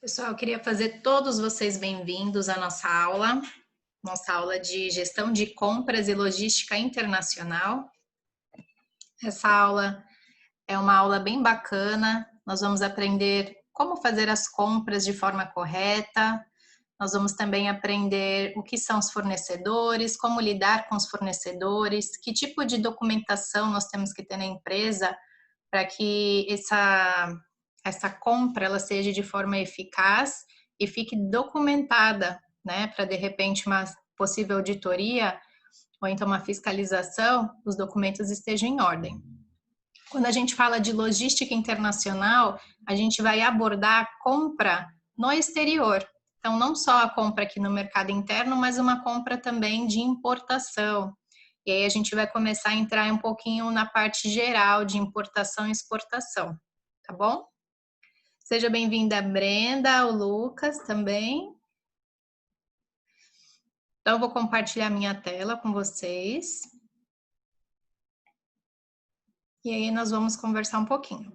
Pessoal, eu queria fazer todos vocês bem-vindos à nossa aula de gestão de compras e logística internacional. Essa aula é uma aula bem bacana, nós vamos aprender como fazer as compras de forma correta, nós vamos também aprender o que são os fornecedores, como lidar com os fornecedores, que tipo de documentação nós temos que ter na empresa para que essa compra ela seja de forma eficaz e fique documentada, né, para de repente uma possível auditoria ou então uma fiscalização, os documentos estejam em ordem. Quando a gente fala de logística internacional, a gente vai abordar a compra no exterior. Então, não só a compra aqui no mercado interno, mas uma compra também de importação. E aí a gente vai começar a entrar um pouquinho na parte geral de importação e exportação, tá bom? Seja bem-vinda a Brenda, o Lucas também. Então, eu vou compartilhar minha tela com vocês. E aí nós vamos conversar um pouquinho.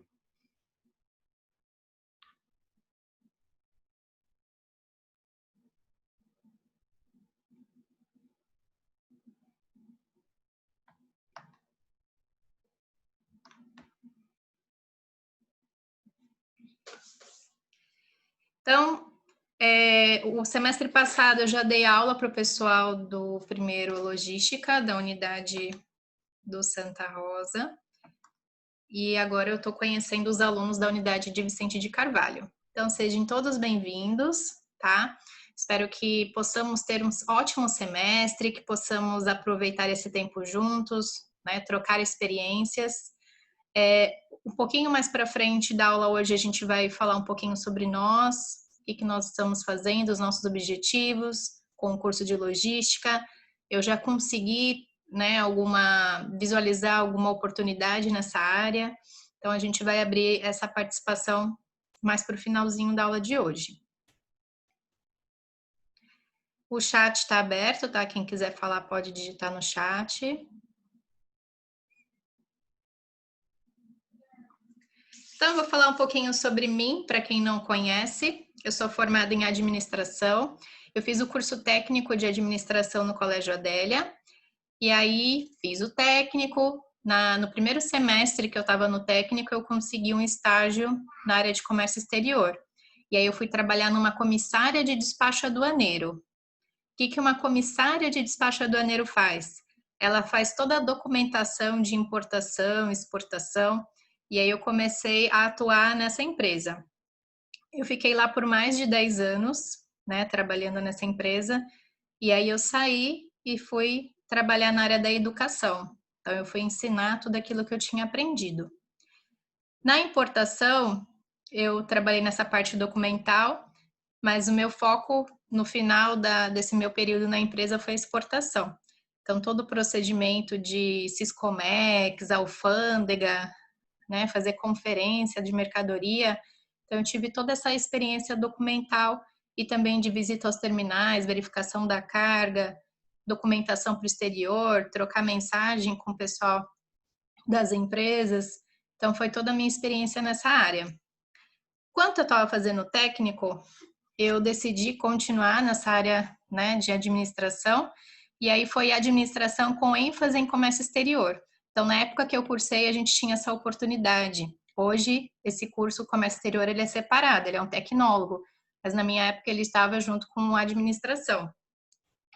Então, o semestre passado eu já dei aula para o pessoal do primeiro Logística, da unidade do Santa Rosa. E agora eu estou conhecendo os alunos da unidade de Vicente de Carvalho. Então, sejam todos bem-vindos, tá? Espero que possamos ter um ótimo semestre, que possamos aproveitar esse tempo juntos, né? Trocar experiências. Um pouquinho mais para frente da aula hoje a gente vai falar um pouquinho sobre nós, o que nós estamos fazendo, os nossos objetivos com o curso de logística. Eu já consegui, né, visualizar alguma oportunidade nessa área, então a gente vai abrir essa participação mais para o finalzinho da aula de hoje. O chat está aberto, tá? Quem quiser falar pode digitar no chat. Então, eu vou falar um pouquinho sobre mim, para quem não conhece. Eu sou formada em administração. Eu fiz o curso técnico de administração no Colégio Adélia. E aí, fiz o técnico. No primeiro semestre que eu estava no técnico, eu consegui um estágio na área de comércio exterior. E aí, eu fui trabalhar numa comissária de despacho aduaneiro. O que uma comissária de despacho aduaneiro faz? Ela faz toda a documentação de importação, exportação. E aí eu comecei a atuar nessa empresa. Eu fiquei lá por mais de 10 anos, né, trabalhando nessa empresa, e aí eu saí e fui trabalhar na área da educação. Então eu fui ensinar tudo aquilo que eu tinha aprendido. Na importação, eu trabalhei nessa parte documental, mas o meu foco no final desse meu período na empresa foi a exportação. Então todo o procedimento de Siscomex, alfândega, né, fazer conferência de mercadoria. Então, eu tive toda essa experiência documental e também de visita aos terminais, verificação da carga, documentação para o exterior, trocar mensagem com o pessoal das empresas. Então, foi toda a minha experiência nessa área. Enquanto eu estava fazendo técnico, eu decidi continuar nessa área, né, de administração, e aí foi administração com ênfase em comércio exterior. Então, na época que eu cursei, a gente tinha essa oportunidade. Hoje, esse curso comércio exterior ele é separado, ele é um tecnólogo, mas na minha época ele estava junto com a administração.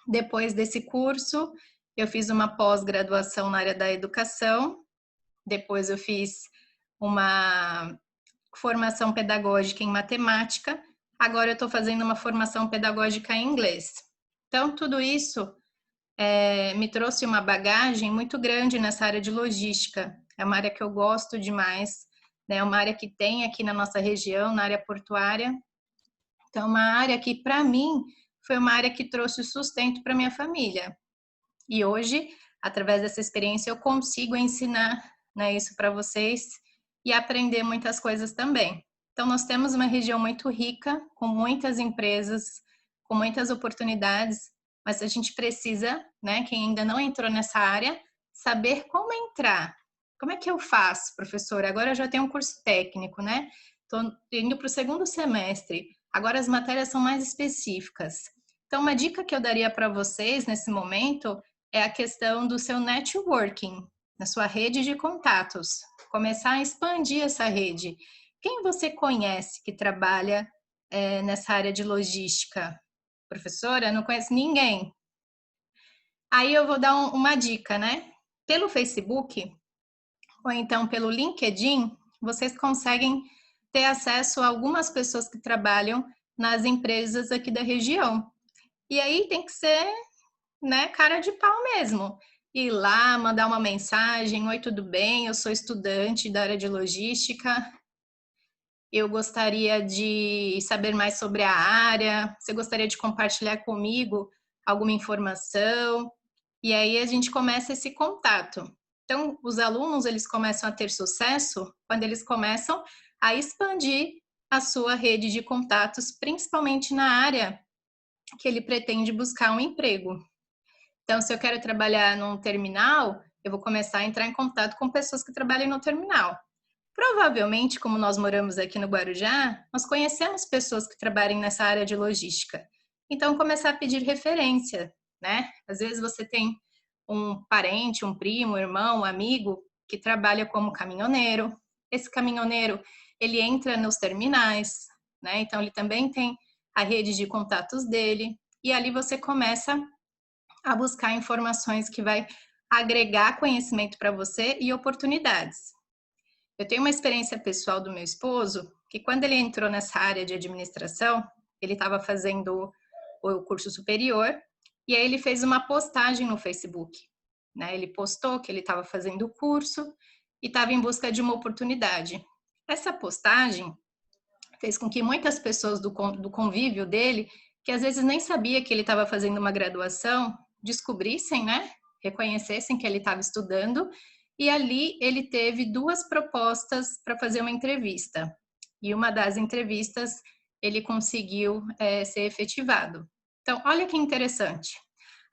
Depois desse curso, eu fiz uma pós-graduação na área da educação, depois eu fiz uma formação pedagógica em matemática, agora eu estou fazendo uma formação pedagógica em inglês. Então, tudo isso me trouxe uma bagagem muito grande nessa área de logística. É uma área que eu gosto demais, né? É uma área que tem aqui na nossa região, na área portuária. Então, é uma área que, para mim, foi uma área que trouxe sustento para minha família. E hoje, através dessa experiência, eu consigo ensinar, né, isso para vocês e aprender muitas coisas também. Então, nós temos uma região muito rica, com muitas empresas, com muitas oportunidades, mas a gente precisa, né, quem ainda não entrou nessa área, saber como entrar. Como é que eu faço, professora? Agora eu já tenho um curso técnico, né? Estou indo para o segundo semestre. Agora as matérias são mais específicas. Então, uma dica que eu daria para vocês nesse momento é a questão do seu networking, na sua rede de contatos. Começar a expandir essa rede. Quem você conhece que trabalha nessa área de logística? Professora, não conheço ninguém. Aí eu vou dar uma dica, né? Pelo Facebook ou então pelo LinkedIn, vocês conseguem ter acesso a algumas pessoas que trabalham nas empresas aqui da região. E aí tem que ser, né, cara de pau mesmo. Ir lá, mandar uma mensagem: oi, tudo bem? Eu sou estudante da área de logística. Eu gostaria de saber mais sobre a área. Você gostaria de compartilhar comigo alguma informação? E aí a gente começa esse contato. Então, os alunos, eles começam a ter sucesso quando eles começam a expandir a sua rede de contatos, principalmente na área que ele pretende buscar um emprego. Então, se eu quero trabalhar num terminal, eu vou começar a entrar em contato com pessoas que trabalhem no terminal. Provavelmente, como nós moramos aqui no Guarujá, nós conhecemos pessoas que trabalhem nessa área de logística. Então, começar a pedir referência, né? Às vezes você tem um parente, um primo, um irmão, um amigo que trabalha como caminhoneiro. Esse caminhoneiro, ele entra nos terminais, né? Então, ele também tem a rede de contatos dele. E ali você começa a buscar informações que vai agregar conhecimento para você e oportunidades. Eu tenho uma experiência pessoal do meu esposo, que quando ele entrou nessa área de administração, ele estava fazendo o curso superior, e aí ele fez uma postagem no Facebook, né? Ele postou que ele estava fazendo o curso e estava em busca de uma oportunidade. Essa postagem fez com que muitas pessoas do convívio dele, que às vezes nem sabia que ele estava fazendo uma graduação, descobrissem, né? Reconhecessem que ele estava estudando, e ali ele teve 2 propostas para fazer uma entrevista. E uma das entrevistas ele conseguiu ser efetivado. Então, olha que interessante.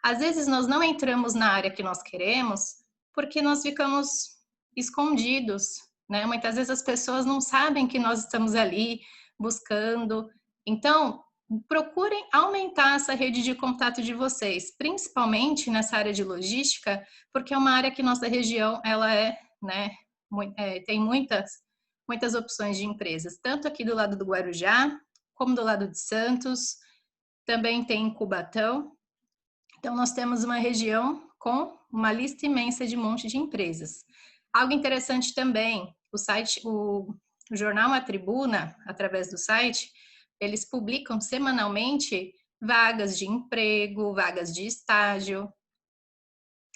Às vezes nós não entramos na área que nós queremos porque nós ficamos escondidos, né? Muitas vezes as pessoas não sabem que nós estamos ali buscando. Então, procurem aumentar essa rede de contato de vocês, principalmente nessa área de logística, porque é uma área que nossa região ela né, tem muitas opções de empresas, tanto aqui do lado do Guarujá, como do lado de Santos, também tem em Cubatão. Então, nós temos uma região com uma lista imensa de um monte de empresas. Algo interessante também, o jornal A Tribuna, através do site, eles publicam semanalmente vagas de emprego, vagas de estágio.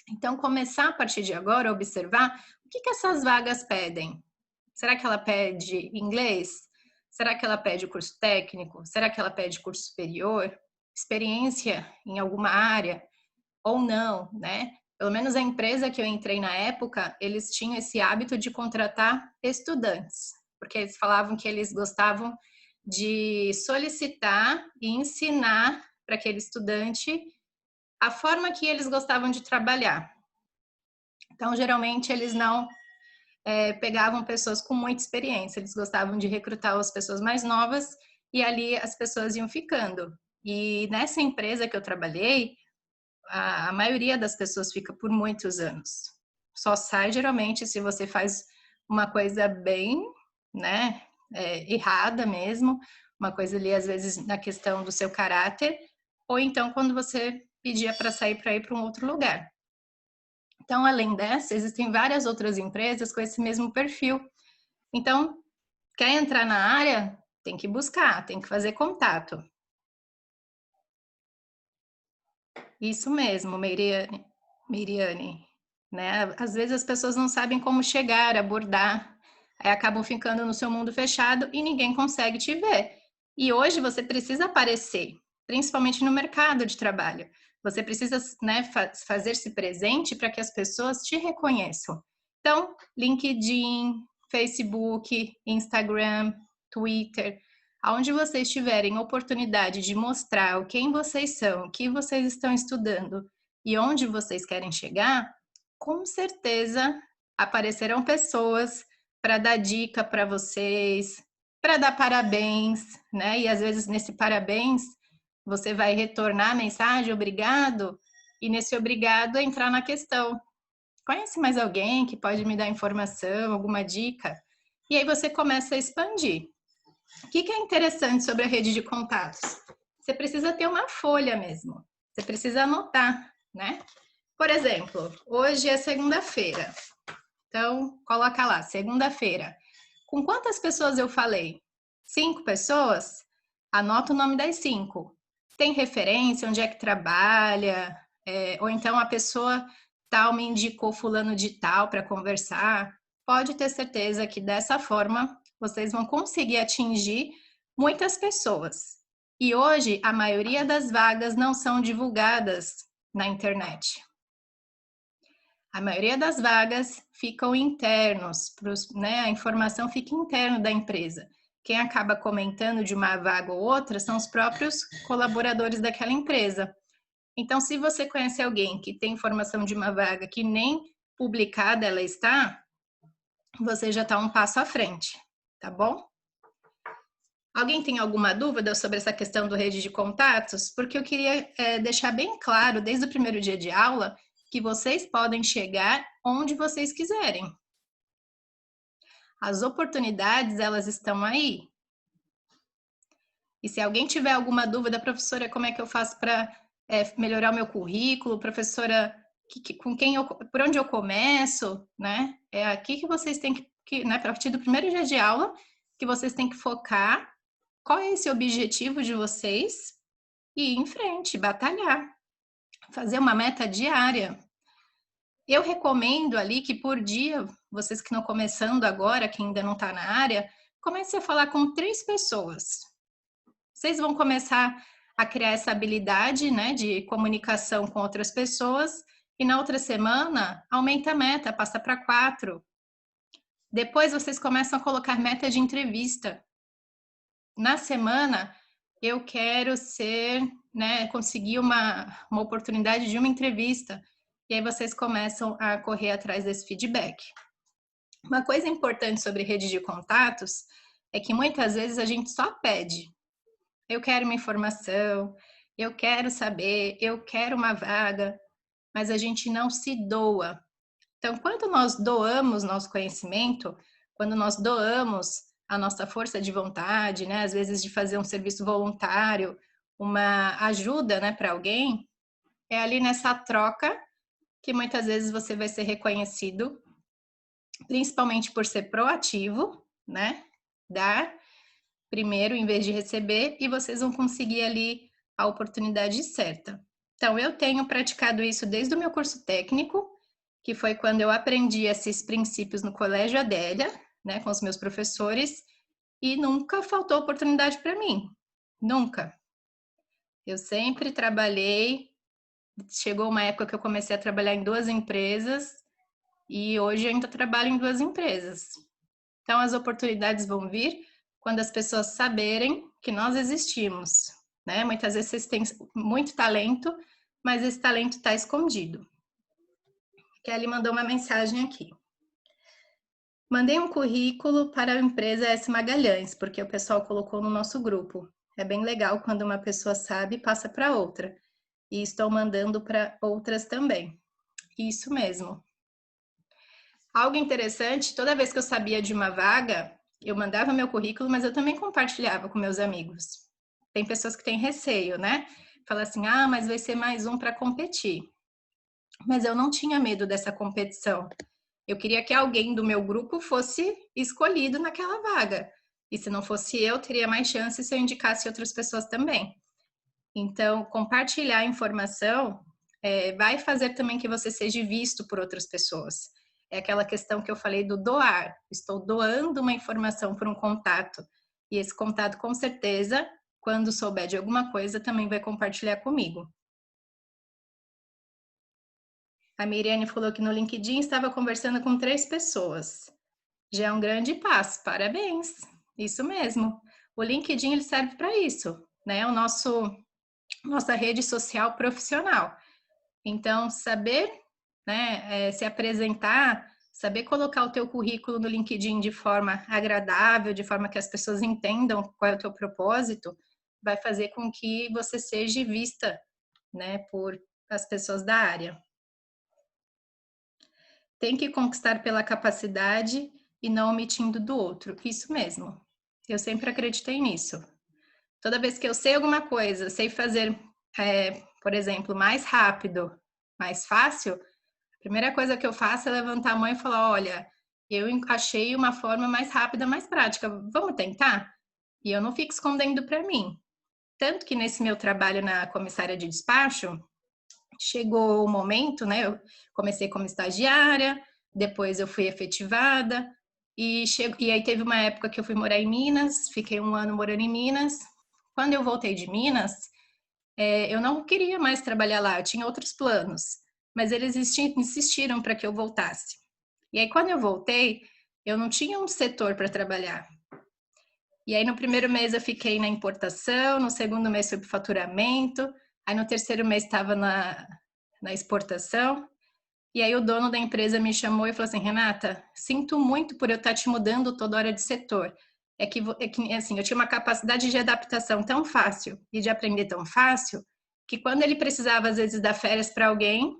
Então, começar a partir de agora a observar o que essas vagas pedem. Será que ela pede inglês? Será que ela pede curso técnico? Será que ela pede curso superior? Experiência em alguma área? Ou não, né? Pelo menos a empresa que eu entrei na época, eles tinham esse hábito de contratar estudantes, porque eles falavam que eles gostavam de solicitar e ensinar para aquele estudante a forma que eles gostavam de trabalhar. Então, geralmente, eles não pegavam pessoas com muita experiência, eles gostavam de recrutar as pessoas mais novas e ali as pessoas iam ficando. E nessa empresa que eu trabalhei, a maioria das pessoas fica por muitos anos. Só sai geralmente se você faz uma coisa bem, né, errada mesmo, uma coisa ali às vezes na questão do seu caráter, ou então quando você pedia para sair para ir para um outro lugar. Então, além dessa, existem várias outras empresas com esse mesmo perfil. Então, quer entrar na área? Tem que buscar, tem que fazer contato. Isso mesmo, Meiriane, né? Às vezes as pessoas não sabem como chegar, abordar, aí acabam ficando no seu mundo fechado e ninguém consegue te ver. E hoje você precisa aparecer, principalmente no mercado de trabalho. Você precisa, né, fazer-se presente para que as pessoas te reconheçam. Então, LinkedIn, Facebook, Instagram, Twitter, aonde vocês tiverem oportunidade de mostrar quem vocês são, o que vocês estão estudando e onde vocês querem chegar, com certeza aparecerão pessoas para dar dica para vocês, para dar parabéns, né? E às vezes nesse parabéns você vai retornar a mensagem, obrigado, e nesse obrigado entrar na questão. Conhece mais alguém que pode me dar informação, alguma dica? E aí você começa a expandir. O que é interessante sobre a rede de contatos? Você precisa ter uma folha mesmo. Você precisa anotar, né? Por exemplo, hoje é segunda-feira. Então, coloca lá, segunda-feira. Com quantas pessoas eu falei? 5 pessoas? Anota o nome das 5. Tem referência, onde é que trabalha? Ou então a pessoa tal me indicou fulano de tal para conversar. Pode ter certeza que dessa forma vocês vão conseguir atingir muitas pessoas. E hoje a maioria das vagas não são divulgadas na internet. A maioria das vagas ficam internos, né? A informação fica interno da empresa. Quem acaba comentando de uma vaga ou outra são os próprios colaboradores daquela empresa. Então, se você conhece alguém que tem informação de uma vaga que nem publicada ela está, você já está um passo à frente, tá bom? Alguém tem alguma dúvida sobre essa questão do rede de contatos? Porque eu queria deixar bem claro, desde o primeiro dia de aula, que vocês podem chegar onde vocês quiserem. As oportunidades, elas estão aí. E se alguém tiver alguma dúvida, professora, como é que eu faço para melhorar o meu currículo? Professora, com quem por onde eu começo, né? É aqui que vocês têm né, a partir do primeiro dia de aula, que vocês têm que focar qual é esse objetivo de vocês e ir em frente, batalhar, fazer uma meta diária. Eu recomendo ali que por dia, vocês que estão começando agora, que ainda não está na área, comece a falar com 3 pessoas. Vocês vão começar a criar essa habilidade, né, de comunicação com outras pessoas, e na outra semana, aumenta a meta, passa para 4. Depois vocês começam a colocar meta de entrevista. Na semana, eu quero conseguir uma oportunidade de uma entrevista. E aí vocês começam a correr atrás desse feedback. Uma coisa importante sobre rede de contatos é que muitas vezes a gente só pede. Eu quero uma informação, eu quero saber, eu quero uma vaga, mas a gente não se doa. Então, quando nós doamos nosso conhecimento, quando nós doamos a nossa força de vontade, né, às vezes de fazer um serviço voluntário, uma ajuda, né, para alguém, é ali nessa troca que muitas vezes você vai ser reconhecido, principalmente por ser proativo, né? Dar primeiro em vez de receber, e vocês vão conseguir ali a oportunidade certa. Então, eu tenho praticado isso desde o meu curso técnico, que foi quando eu aprendi esses princípios no Colégio Adélia, né, com os meus professores, e nunca faltou oportunidade para mim. Nunca. Eu sempre trabalhei. Chegou uma época que eu comecei a trabalhar em 2 empresas e hoje eu ainda trabalho em 2 empresas. Então, as oportunidades vão vir quando as pessoas saberem que nós existimos, né? Muitas vezes vocês têm muito talento, mas esse talento está escondido. Kelly mandou uma mensagem aqui. Mandei um currículo para a empresa S. Magalhães, porque o pessoal colocou no nosso grupo. É bem legal quando uma pessoa sabe e passa para outra. E estou mandando para outras também. Isso mesmo. Algo interessante, toda vez que eu sabia de uma vaga, eu mandava meu currículo, mas eu também compartilhava com meus amigos. Tem pessoas que têm receio, né? Fala assim, mas vai ser mais um para competir. Mas eu não tinha medo dessa competição. Eu queria que alguém do meu grupo fosse escolhido naquela vaga. E se não fosse eu, teria mais chance se eu indicasse outras pessoas também. Então, compartilhar a informação vai fazer também que você seja visto por outras pessoas. É aquela questão que eu falei do doar. Estou doando uma informação para um contato. E esse contato, com certeza, quando souber de alguma coisa, também vai compartilhar comigo. A Miriane falou que no LinkedIn estava conversando com 3 pessoas. Já é um grande passo, parabéns. Isso mesmo. O LinkedIn ele serve para isso, né? Nossa rede social profissional. Então, saber, né, se apresentar, Saber colocar o teu currículo no LinkedIn de forma agradável, de forma que as pessoas entendam qual é o teu propósito, vai fazer com que você seja vista, né, por as pessoas da área. Tem que conquistar pela capacidade e não omitindo do outro. Isso mesmo. Eu sempre acreditei nisso. Toda vez que eu sei alguma coisa, sei fazer, por exemplo, mais rápido, mais fácil, a primeira coisa que eu faço é levantar a mão e falar: olha, eu achei uma forma mais rápida, mais prática, vamos tentar? E eu não fico escondendo para mim. Tanto que nesse meu trabalho na comissária de despacho, chegou o momento, né? Eu comecei como estagiária, depois eu fui efetivada, e aí teve uma época que eu fui morar em Minas, fiquei 1 ano morando em Minas. Quando eu voltei de Minas, eu não queria mais trabalhar lá, eu tinha outros planos, mas eles insistiram para que eu voltasse. E aí, quando eu voltei, eu não tinha um setor para trabalhar. E aí, no primeiro mês, eu fiquei na importação, no segundo mês, fui para o faturamento, aí no terceiro mês, estava na exportação. E aí, o dono da empresa me chamou e falou assim: Renata, sinto muito por eu estar te mudando toda hora de setor. Assim, eu tinha uma capacidade de adaptação tão fácil e de aprender tão fácil que quando ele precisava, às vezes, dar férias para alguém,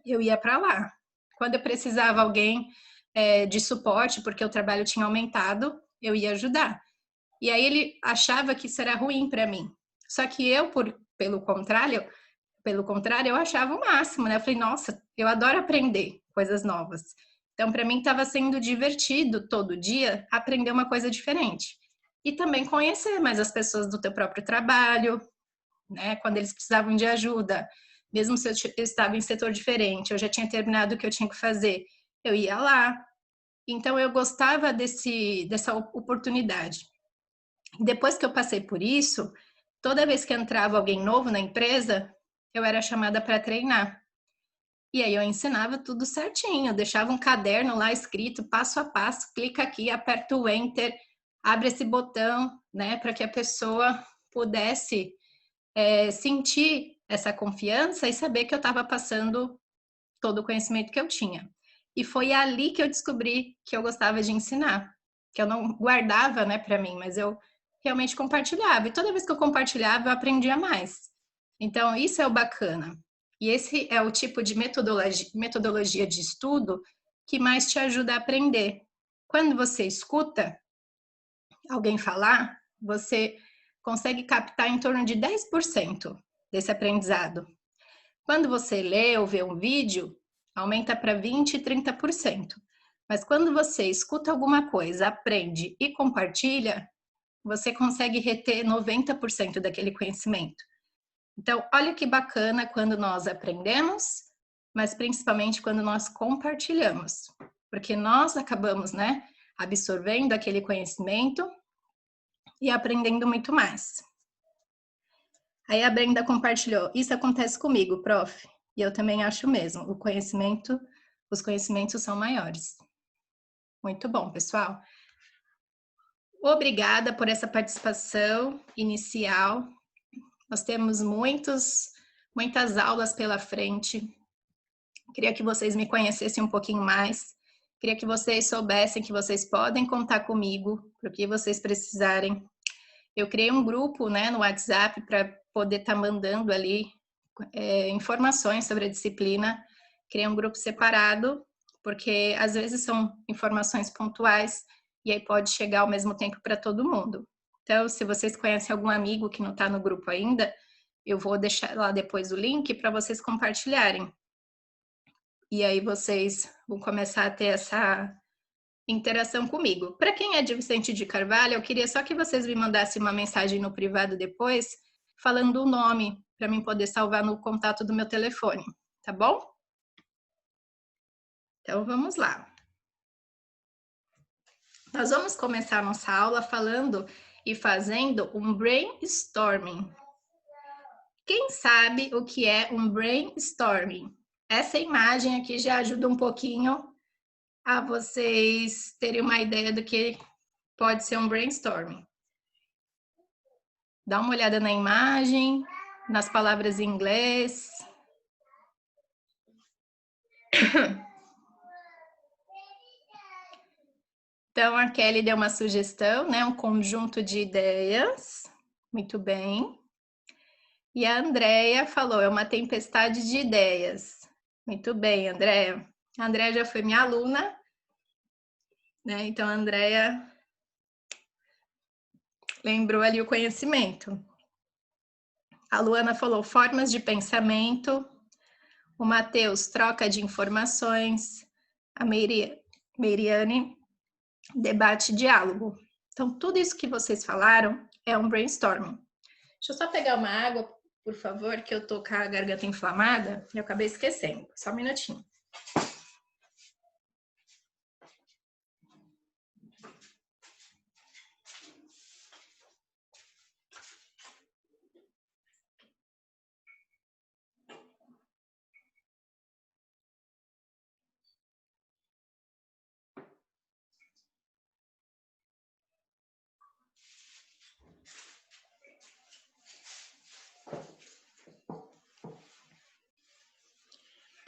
eu ia para lá. Quando eu precisava alguém de suporte, porque o trabalho tinha aumentado, eu ia ajudar. E aí ele achava que isso era ruim para mim. Só que eu, pelo contrário, eu achava o máximo, né? Eu falei, nossa, eu adoro aprender coisas novas. Então, para mim, estava sendo divertido todo dia aprender uma coisa diferente. E também conhecer mais as pessoas do teu próprio trabalho, né? Quando eles precisavam de ajuda, mesmo se eu estava em setor diferente, eu já tinha terminado o que eu tinha que fazer, eu ia lá. Então, eu gostava dessa oportunidade. Depois que eu passei por isso, toda vez que entrava alguém novo na empresa, eu era chamada para treinar. E aí eu ensinava tudo certinho, eu deixava um caderno lá escrito passo a passo, clica aqui, aperta o enter, abre esse botão, né, para que a pessoa pudesse sentir essa confiança e saber que eu estava passando todo o conhecimento que eu tinha. E foi ali que eu descobri que eu gostava de ensinar, que eu não guardava, né, para mim, mas eu realmente compartilhava. E toda vez que eu compartilhava, eu aprendia mais. Então, isso é o bacana. E esse é o tipo de metodologia de estudo que mais te ajuda a aprender. Quando você escuta alguém falar, você consegue captar em torno de 10% desse aprendizado. Quando você lê ou vê um vídeo, aumenta para 20 e 30%. Mas quando você escuta alguma coisa, aprende e compartilha, você consegue reter 90% daquele conhecimento. Então, olha que bacana quando nós aprendemos, mas principalmente quando nós compartilhamos, porque nós acabamos, né, absorvendo aquele conhecimento e aprendendo muito mais. Aí a Brenda compartilhou: isso acontece comigo, prof. E eu também acho mesmo. Os conhecimentos são maiores. Muito bom, pessoal. Obrigada por essa participação inicial. Nós temos muitas aulas pela frente. Queria que vocês me conhecessem um pouquinho mais. Queria que vocês soubessem que vocês podem contar comigo para o que vocês precisarem. Eu criei um grupo, né, no WhatsApp para poder estar mandando ali informações sobre a disciplina. Criei um grupo separado, porque às vezes são informações pontuais e aí pode chegar ao mesmo tempo para todo mundo. Então, se vocês conhecem algum amigo que não está no grupo ainda, eu vou deixar lá depois o link para vocês compartilharem. E aí vocês vão começar a ter essa interação comigo. Para quem é de Vicente de Carvalho, eu queria só que vocês me mandassem uma mensagem no privado depois, falando o nome, para mim poder salvar no contato do meu telefone, tá bom? Então vamos lá. Nós vamos começar nossa aula falando e fazendo um brainstorming. Quem sabe o que é um brainstorming? Essa imagem aqui já ajuda um pouquinho a vocês terem uma ideia do que pode ser um brainstorming. Dá uma olhada na imagem, nas palavras em inglês. Então, a Kelly deu uma sugestão, né? Um conjunto de ideias. Muito bem. E a Andrea falou, é uma tempestade de ideias. Muito bem, Andrea. A Andrea já foi minha aluna, né? Então, a Andrea lembrou ali o conhecimento. A Luana falou formas de pensamento. O Matheus, troca de informações. A Meiriane, debate e diálogo. Então, tudo isso que vocês falaram é um brainstorming. Deixa eu só pegar uma água, por favor, que eu tô com a garganta inflamada e eu acabei esquecendo. Só um minutinho.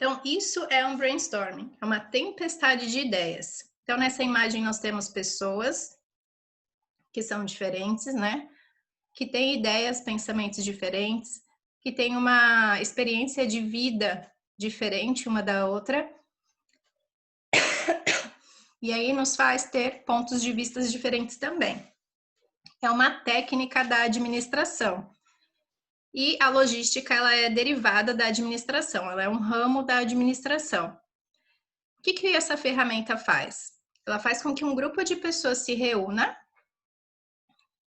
Então, isso é um brainstorming, é uma tempestade de ideias. Então, nessa imagem nós temos pessoas que são diferentes, né? Que têm ideias, pensamentos diferentes, que têm uma experiência de vida diferente uma da outra. E aí nos faz ter pontos de vista diferentes também. É uma técnica da administração. E a logística, ela é derivada da administração, ela é um ramo da administração. O que essa ferramenta faz? Ela faz com que um grupo de pessoas se reúna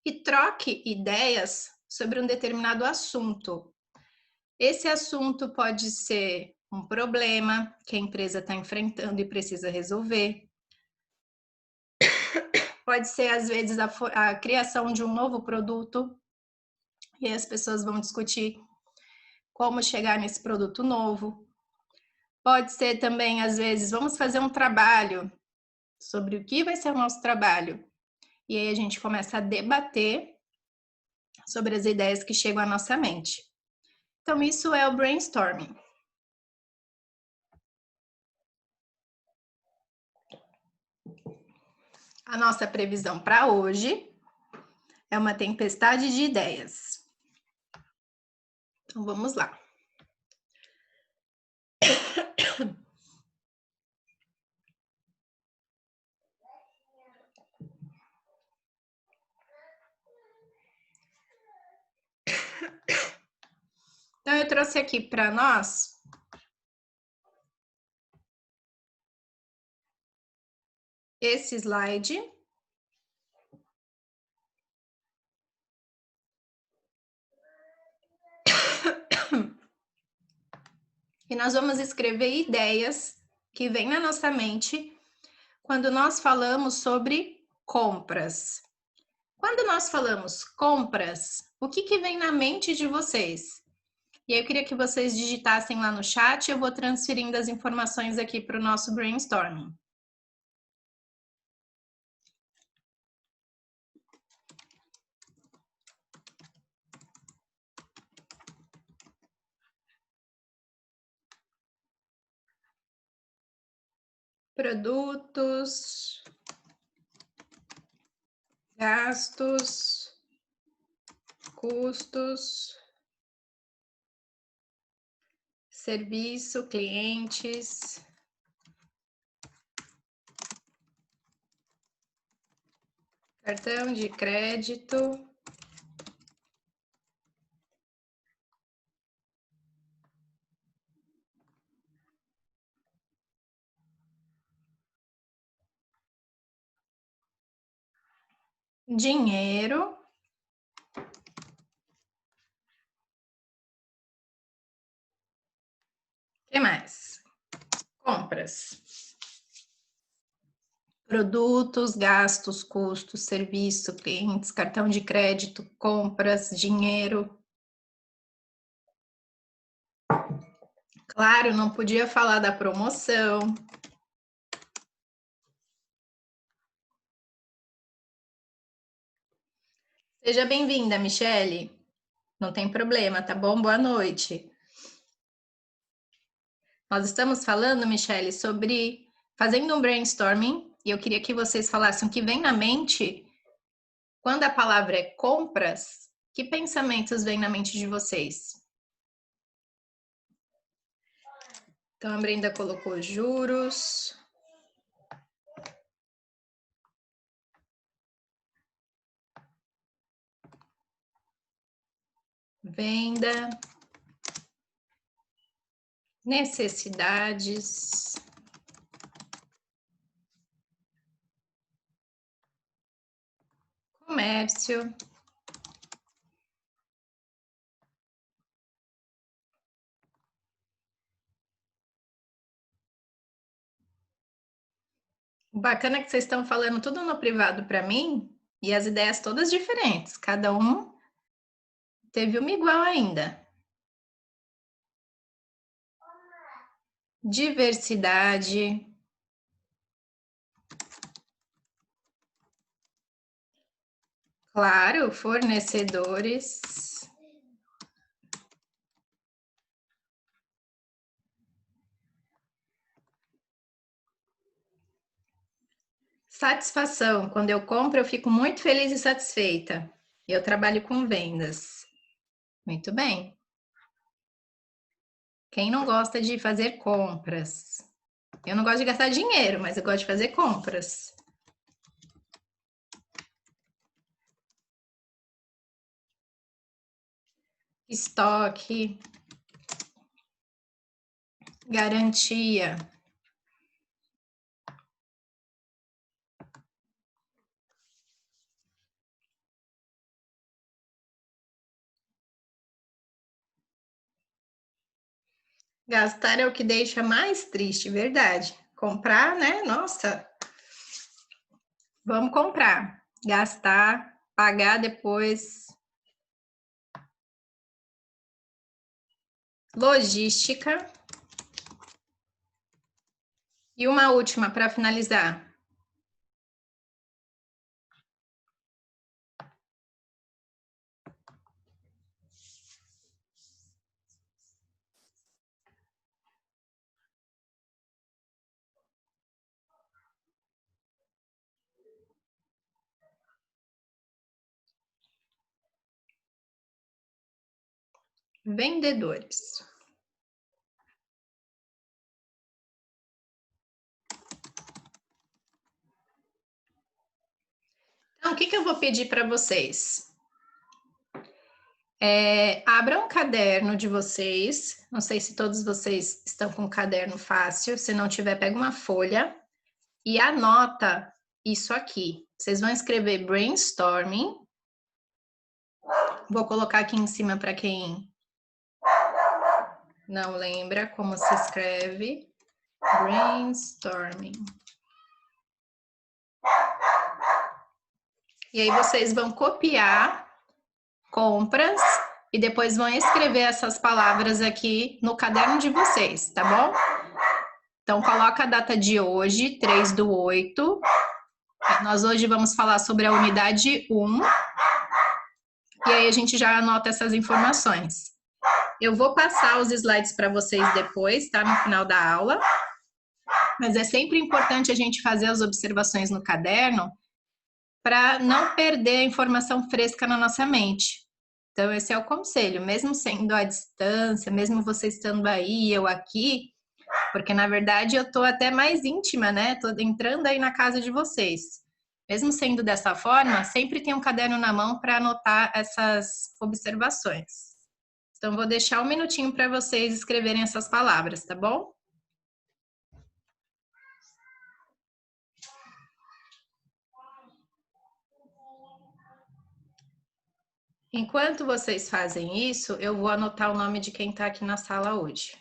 e troque ideias sobre um determinado assunto. Esse assunto pode ser um problema que a empresa está enfrentando e precisa resolver. Pode ser, às vezes, a criação de um novo produto e as pessoas vão discutir como chegar nesse produto novo. Pode ser também, às vezes, vamos fazer um trabalho sobre o que vai ser o nosso trabalho. E aí a gente começa a debater sobre as ideias que chegam à nossa mente. Então, isso é o brainstorming. A nossa previsão para hoje é uma tempestade de ideias. Então, vamos lá. Então, eu trouxe aqui para nós esse slide. E nós vamos escrever ideias que vêm na nossa mente quando nós falamos sobre compras. Quando nós falamos compras, o que vem na mente de vocês? E aí eu queria que vocês digitassem lá no chat, eu vou transferindo as informações aqui para o nosso brainstorming. Produtos, gastos, custos, serviço, clientes, cartão de crédito, dinheiro, o que mais? Compras. Produtos, gastos, custos, serviço, clientes, cartão de crédito, compras, dinheiro. Claro, não podia falar da promoção. Seja bem-vinda, Michele. Não tem problema, tá bom? Boa noite. Nós estamos falando, Michele, sobre fazendo um brainstorming e eu queria que vocês falassem o que vem na mente quando a palavra é compras. Que pensamentos vêm na mente de vocês? Então, a Brenda colocou juros. Venda. Necessidades. Comércio. O bacana é que vocês estão falando tudo no privado para mim e as ideias todas diferentes. Cada um teve uma igual ainda. Diversidade. Claro, fornecedores. Satisfação. Quando eu compro, eu fico muito feliz e satisfeita. Eu trabalho com vendas. Muito bem. Quem não gosta de fazer compras? Eu não gosto de gastar dinheiro, mas eu gosto de fazer compras. Estoque. Garantia. Gastar é o que deixa mais triste, verdade. Comprar, né? Nossa, vamos comprar. Gastar, pagar depois. Logística. E uma última para finalizar. Vendedores. Então, o que eu vou pedir para vocês? Abram um caderno de vocês. Não sei se todos vocês estão com um caderno fácil. Se não tiver, pega uma folha e anota isso aqui. Vocês vão escrever brainstorming. Vou colocar aqui em cima para quem não lembra como se escreve. Brainstorming. E aí vocês vão copiar compras e depois vão escrever essas palavras aqui no caderno de vocês, tá bom? Então, coloca a data de hoje, 3/8. Nós hoje vamos falar sobre a unidade 1. E aí a gente já anota essas informações. Eu vou passar os slides para vocês depois, tá? No final da aula. Mas é sempre importante a gente fazer as observações no caderno para não perder a informação fresca na nossa mente. Então, esse é o conselho, mesmo sendo à distância, mesmo você estando aí, eu aqui, porque na verdade eu estou até mais íntima, né? Estou entrando aí na casa de vocês. Mesmo sendo dessa forma, sempre tem um caderno na mão para anotar essas observações. Então, vou deixar um minutinho para vocês escreverem essas palavras, tá bom? Enquanto vocês fazem isso, eu vou anotar o nome de quem está aqui na sala hoje.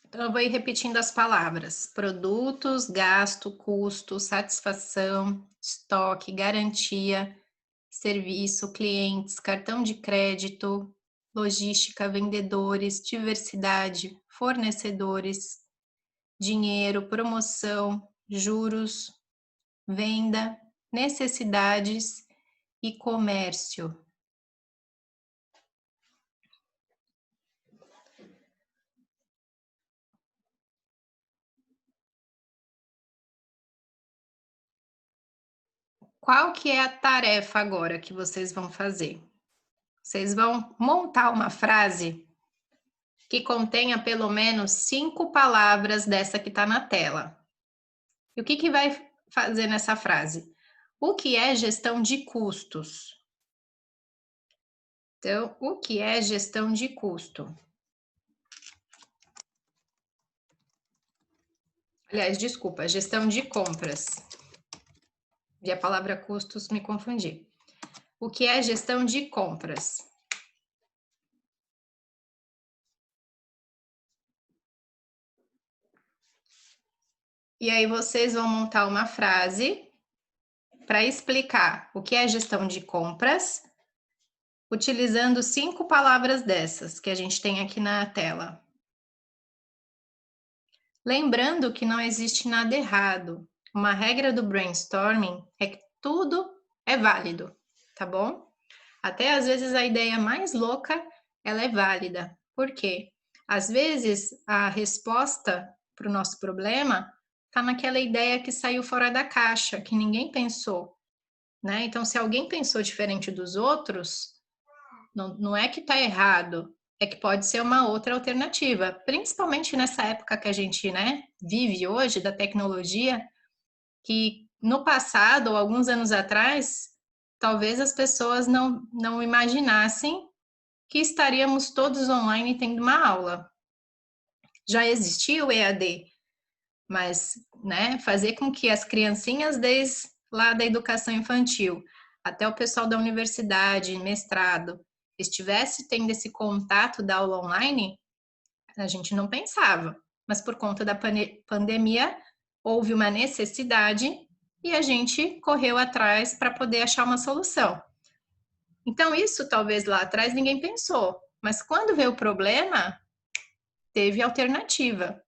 Então, eu vou ir repetindo as palavras: produtos, gasto, custo, satisfação, estoque, garantia, serviço, clientes, cartão de crédito, logística, vendedores, diversidade, fornecedores, dinheiro, promoção, juros, venda, necessidades e comércio. Qual que é a tarefa agora que vocês vão fazer? Vocês vão montar uma frase que contenha pelo menos 5 palavras dessa que está na tela. E o que vai fazer nessa frase? O que é gestão de custos? Então, o que é gestão de custo? Aliás, desculpa, gestão de compras. E a palavra custos me confundi. O que é gestão de compras? E aí vocês vão montar uma frase para explicar o que é gestão de compras, utilizando 5 palavras dessas que a gente tem aqui na tela. Lembrando que não existe nada errado. Uma regra do brainstorming é que tudo é válido, tá bom? Até às vezes a ideia mais louca, ela é válida. Por quê? Às vezes a resposta para o nosso problema está naquela ideia que saiu fora da caixa, que ninguém pensou, né? Então, se alguém pensou diferente dos outros, não é que está errado, é que pode ser uma outra alternativa, principalmente nessa época que a gente, né, vive hoje, da tecnologia, que no passado, ou alguns anos atrás, talvez as pessoas não imaginassem que estaríamos todos online tendo uma aula. Já existia o EAD, mas, né, fazer com que as criancinhas desde lá da educação infantil até o pessoal da universidade, mestrado, estivesse tendo esse contato da aula online, a gente não pensava. Mas por conta da pandemia, houve uma necessidade e a gente correu atrás para poder achar uma solução. Então, isso talvez lá atrás ninguém pensou, mas quando veio o problema, teve alternativa,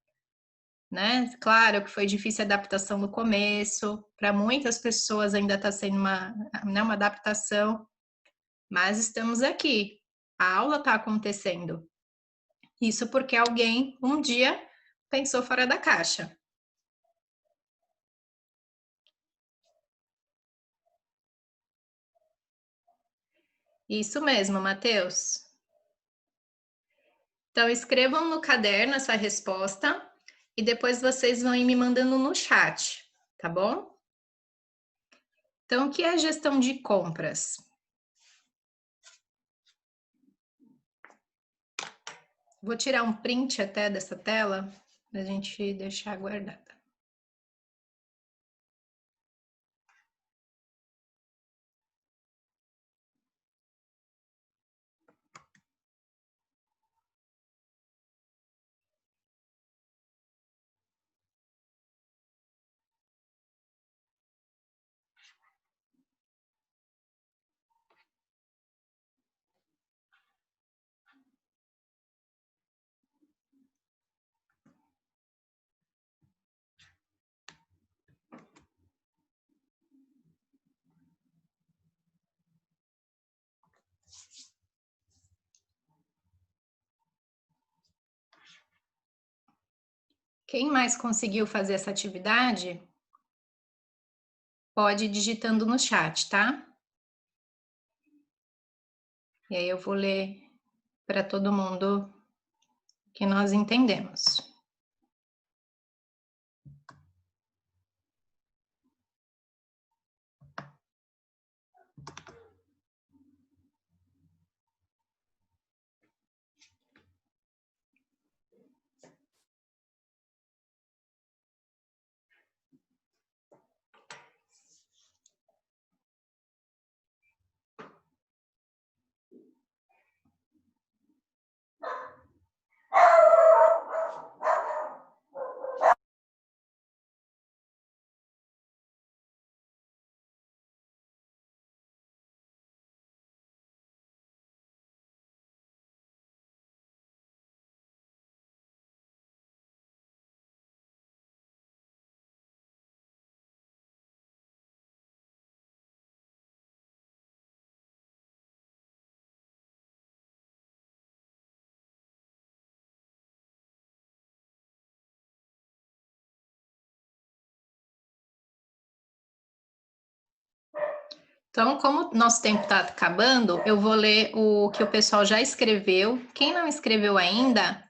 né? Claro que foi difícil a adaptação no começo, para muitas pessoas ainda está sendo uma adaptação, mas estamos aqui, a aula está acontecendo. Isso porque alguém um dia pensou fora da caixa. Isso mesmo, Matheus. Então, escrevam no caderno essa resposta e depois vocês vão ir me mandando no chat, tá bom? Então, o que é gestão de compras? Vou tirar um print até dessa tela para a gente deixar guardada. Quem mais conseguiu fazer essa atividade, pode ir digitando no chat, tá? E aí eu vou ler para todo mundo que nós entendemos. Então, como nosso tempo está acabando, eu vou ler o que o pessoal já escreveu. Quem não escreveu ainda,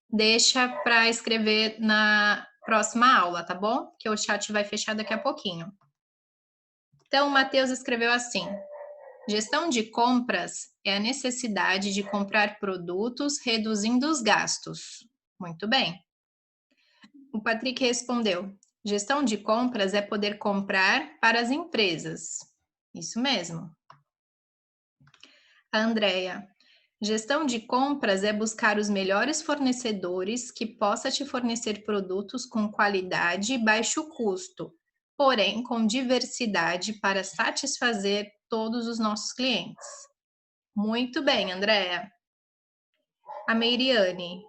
deixa para escrever na próxima aula, tá bom? Que o chat vai fechar daqui a pouquinho. Então, o Matheus escreveu assim: gestão de compras é a necessidade de comprar produtos reduzindo os gastos. Muito bem. O Patrick respondeu: gestão de compras é poder comprar para as empresas. Isso mesmo. A Andrea: gestão de compras é buscar os melhores fornecedores que possa te fornecer produtos com qualidade e baixo custo, porém com diversidade para satisfazer todos os nossos clientes. Muito bem, Andréa. A Meiriane: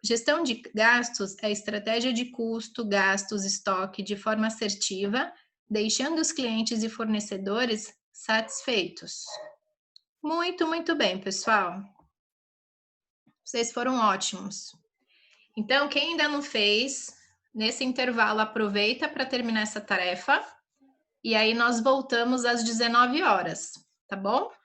gestão de gastos é estratégia de custo, gastos, estoque de forma assertiva, deixando os clientes e fornecedores satisfeitos. Muito bem, pessoal. Vocês foram ótimos. Então, quem ainda não fez, nesse intervalo, aproveita para terminar essa tarefa. E aí nós voltamos às 19 horas, tá bom?